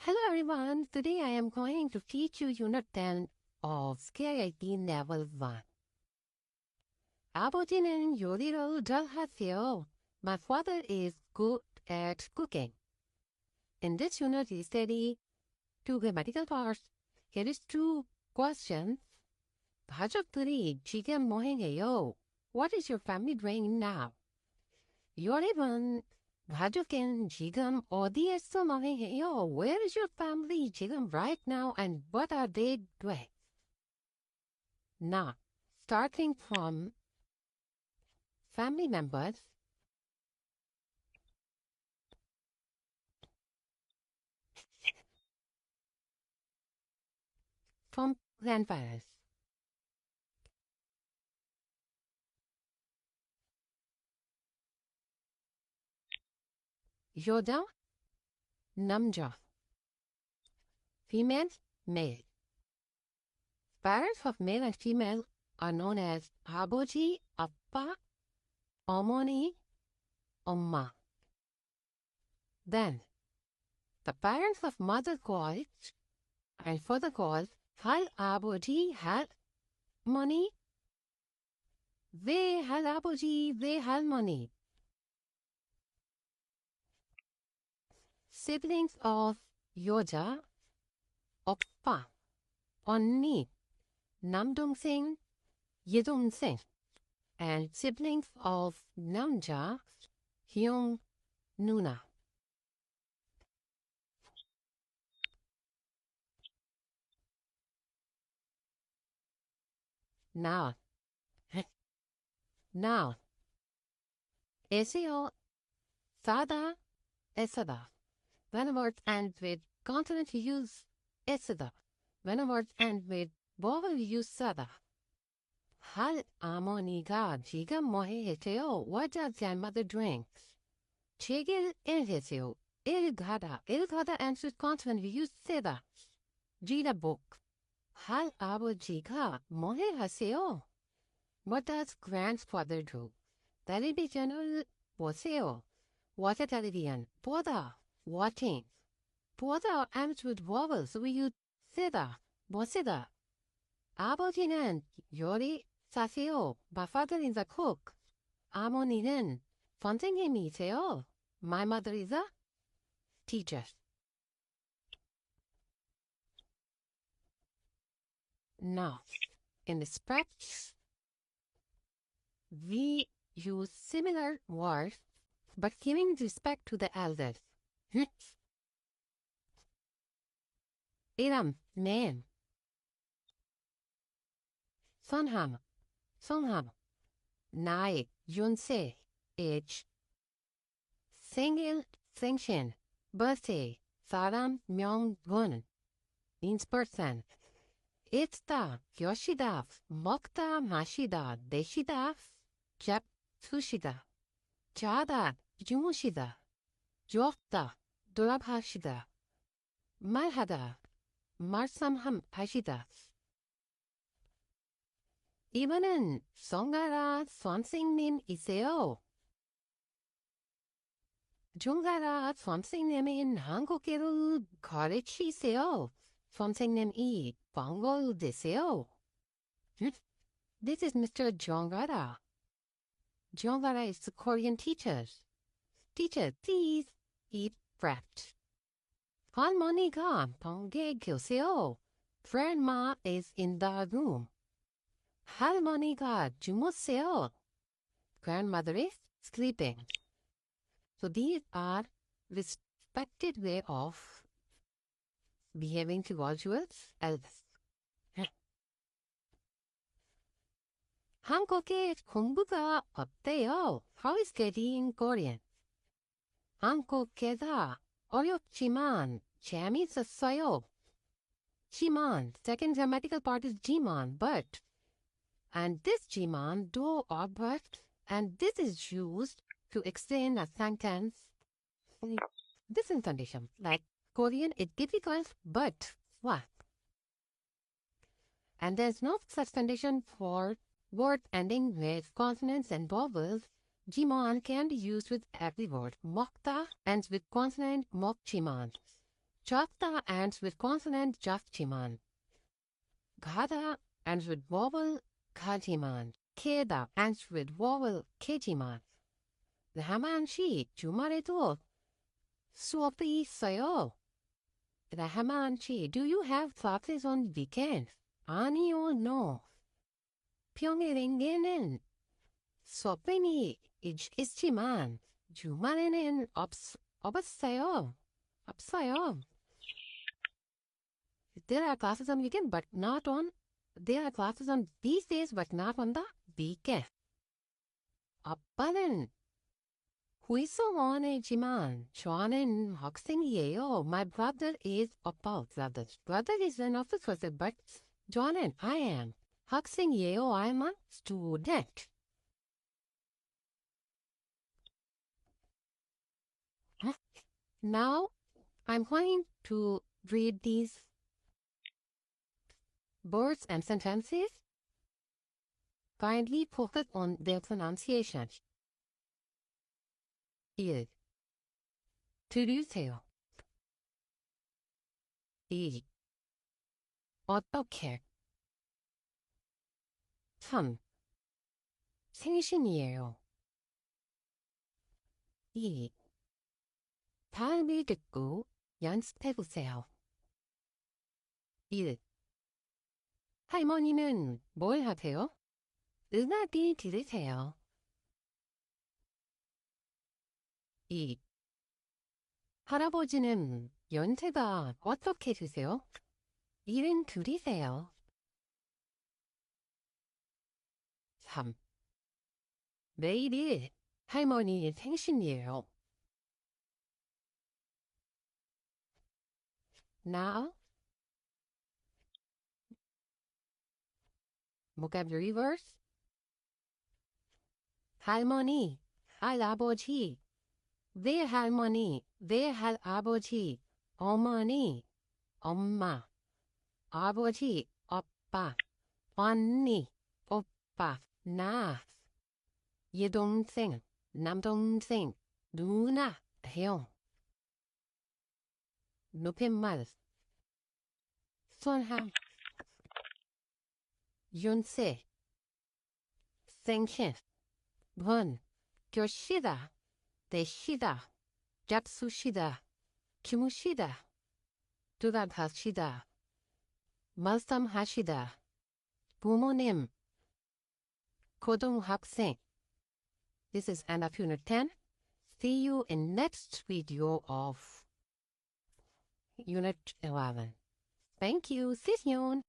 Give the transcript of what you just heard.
Hello everyone, today I am going to teach you Unit 10 of KIIP Level 1. 아버지는 요리를 잘하세요. My father is good at cooking. In this unit we study two grammatical parts. Here is two questions. 가족들이 지금 뭐 해요? What is your family doing now? 요리는 가족은 지금 어디에서 뭐 해요? Where is your family 지금 right now and what are they doing? Now, starting from family members, from grandparents. 여자, 남자. Female, male. Parents of male and female are known as 아버지, 아빠, 어머니, 엄마. Then, the parents of mother called and father called 할아버지, 할머니. 외할아버지, 외할머니. Siblings of 여자, 오빠, 언니, 남동생, 여동생, and siblings of 남자, 형, 누나. Now, 에세요, 싸다, 애쓰다. When a word ends with consonant, we use 애쓰다. When a word ends with vowel, we use 싸다. 할아버지가 지금 뭐 해요? What does grandmother drink? 책을 읽으세요. 읽어다 ends with consonant, we use 쓰다. Read a book. 할아버지가 뭐 하세요? What does grandfather do? 텔레비전을 보세요. Watch television. 보다. Watching. 보다 ends with vowels. We use 쓰다. 보시다. 아버지는 요리 사세요. My father is a cook. 어머니는 선생님이세요. My mother is a teacher. Now, in this practice, we use similar words but giving respect to the elders. 이름, name. 성함, 나이, 연세, age. 생일, 생신, birthday, 사람, 명분, means person. 읽다, 교시다, 먹다, 마시다, 내시다, 잡수시다, 자다, 주무시다, 좁다, 돌아가시다, 말하다, 말씀하시다. 이번은 정가라 선생님이세요. 정가라 선생님은 한국어를 가르치세요. 선생님이 방을 드세요. This is Mr. Jongara. Jongara is the Korean teacher. Teacher, please eat bread. 할머니가 방에 계세요. Grandma is in the room. 할머니가 주무세요. Grandmother is sleeping. So these are respected way of behaving towards elders. 한국에 공부가 어때요? How is studying Korean? 한국에서 어렵지만 재밌었어요. 지만, second grammatical part is 지만, but. And this 지만, do or but, and this is used to extend a sentence. This is condition, like Korean, it difficult, but what? And there's no such condition for word ending with consonants and vowels. 지만 can be used with every word. 먹다 ends with consonant, 먹지만. 작다 ends with consonant 작지만, 가다 ends with vowel 가지만, 캐다 ends with vowel 캐지만. 다만시 주말에도 수업이 있어요. 다만시 do you have classes on weekends? 아니요, no. 평일에는 수업이 있지만 주말에는 없어요. 없어요. There are classes on weekend, but not on. There are classes on these days, but not on the weekend. 아빠는 회사원이지만 저는 학생이에요. My brother is about brother. Brother is an officer, but 저는 I am 학생이에요. I'm a student. Now, I'm going to read these words and sentences. Kindly focus on their pronunciation. 1. 들으세요. 2. 어떻게 3. 생신이에요. 2. 다음을 듣고 연습해보세요. 1. 할머니는 뭘 하세요? 음악을 들으세요. 2. 할아버지는 연세가 어떻게 되세요? 일은 둘이세요. 3. 내일이 할머니 생신이에요. Now, vocabulary verse. 할머니, 할아버지, 외할머니, 외할아버지, 어머니, 엄마, 아버지, 아빠, 언니, 오빠, 나, 여동생, 남동생, 누나, 형. 높임말, 손함, 연세, 생신, 번, 교시다, 대시다, 잡수시다, 주무시다, 돌아가시다, 말씀하시다, 부모님, 고등학생. This is end of Unit 10. See you in next video of Unit 11. Thank you. See you soon.